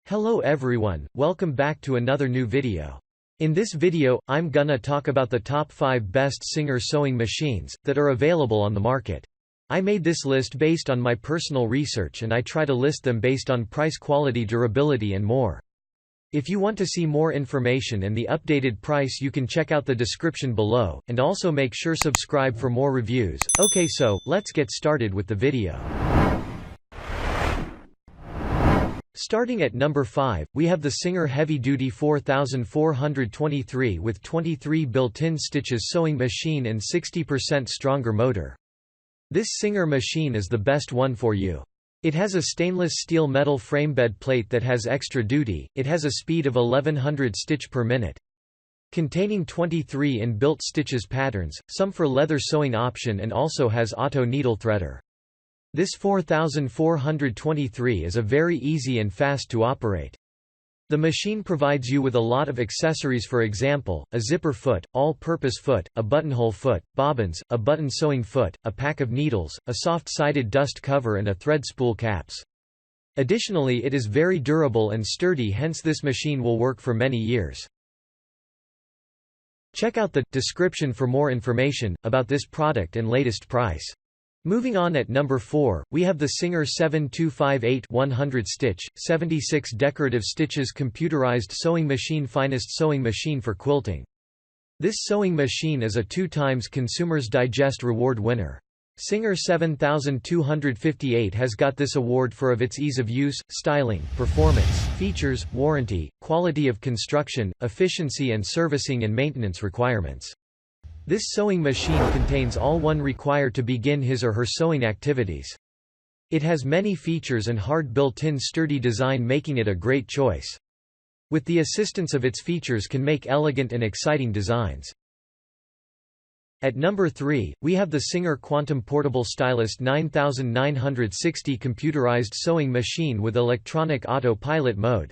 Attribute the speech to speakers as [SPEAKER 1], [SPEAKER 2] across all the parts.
[SPEAKER 1] Hello everyone, welcome back to another new video. In this video, I'm gonna talk about the top 5 best Singer sewing machines that are available on the market. I made this list based on my personal research and I try to list them based on price, quality, durability and more. If you want to see more information and the updated price, you can check out the description below, and also make sure subscribe for more reviews. Okay, so let's get started with the video. Starting at number 5, we have the Singer Heavy Duty 4423 with 23 built-in stitches sewing machine and 60% stronger motor. This Singer machine is the best one for you. It has a stainless steel metal frame bed plate that has extra duty. It has a speed of 1100 stitch per minute. Containing 23 inbuilt stitches patterns, some for leather sewing option, and also has auto needle threader. This 4423 is a very easy and fast to operate. The machine provides you with a lot of accessories, for example, a zipper foot, all-purpose foot, a buttonhole foot, bobbins, a button sewing foot, a pack of needles, a soft-sided dust cover and a thread spool caps. Additionally, it is very durable and sturdy, hence this machine will work for many years. Check out the description for more information about this product and latest price. Moving on, at number 4, we have the Singer 7258 100 stitch, 76 decorative stitches computerized sewing machine, finest sewing machine for quilting. This sewing machine is a 2x Consumers Digest Reward winner. Singer 7258 has got this award for of its ease of use, styling, performance, features, warranty, quality of construction, efficiency and servicing and maintenance requirements. This sewing machine contains all one require to begin his or her sewing activities. It has many features and hard built-in sturdy design, making it a great choice. With the assistance of its features, can make elegant and exciting designs. At number 3, we have the Singer Quantum Portable Stylist 9960 computerized sewing machine with electronic auto-pilot mode.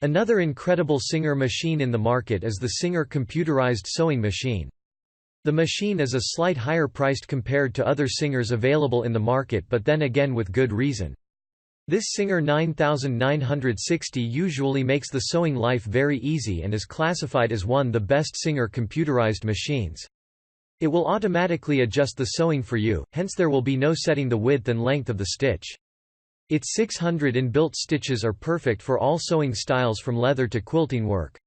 [SPEAKER 1] Another incredible Singer machine in the market is the Singer Computerized sewing machine. The machine is a slight higher priced compared to other Singers available in the market, but then again with good reason. This Singer 9960 usually makes the sewing life very easy and is classified as one of the best Singer computerized machines. It will automatically adjust the sewing for you, hence there will be no setting the width and length of the stitch. Its 600 inbuilt stitches are perfect for all sewing styles from leather to quilting work.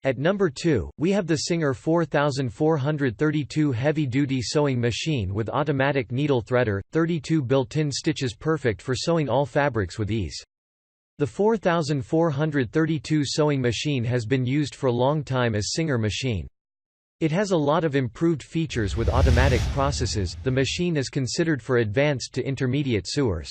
[SPEAKER 1] At number 2, we have the Singer 4432 heavy-duty sewing machine with automatic needle threader, 32 built-in stitches, perfect for sewing all fabrics with ease. The 4432 sewing machine has been used for a long time as Singer machine. It has a lot of improved features with automatic processes. The machine is considered for advanced to intermediate sewers.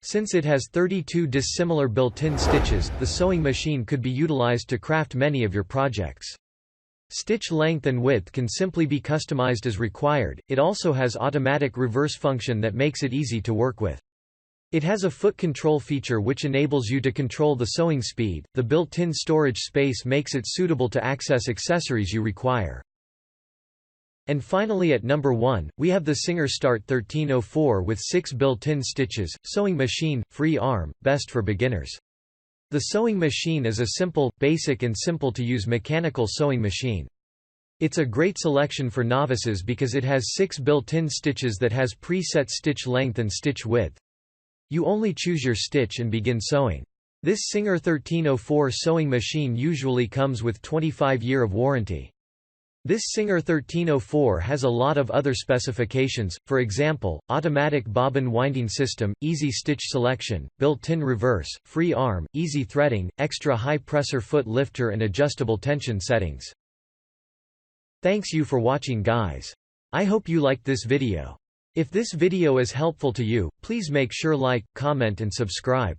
[SPEAKER 1] Since it has 32 dissimilar built-in stitches, the sewing machine could be utilized to craft many of your projects. Stitch length and width can simply be customized as required. It also has automatic reverse function that makes it easy to work with. It has a foot control feature which enables you to control the sewing speed. The built-in storage space makes it suitable to access accessories you require. And finally, at number 1, we have the Singer Start 1304 with 6 built-in stitches, sewing machine, free arm, best for beginners. The sewing machine is a simple, basic and simple to use mechanical sewing machine. It's a great selection for novices because it has 6 built-in stitches that has preset stitch length and stitch width. You only choose your stitch and begin sewing. This Singer 1304 sewing machine usually comes with 25-year of warranty. This Singer 1304 has a lot of other specifications, for example, automatic bobbin winding system, easy stitch selection, built-in reverse, free arm, easy threading, extra high pressure foot lifter and adjustable tension settings. Thanks you for watching, guys. I hope you liked this video. If this video is helpful to you, please make sure like, comment and subscribe.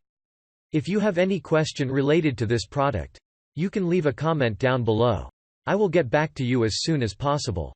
[SPEAKER 1] If you have any question related to this product, you can leave a comment down below. I will get back to you as soon as possible.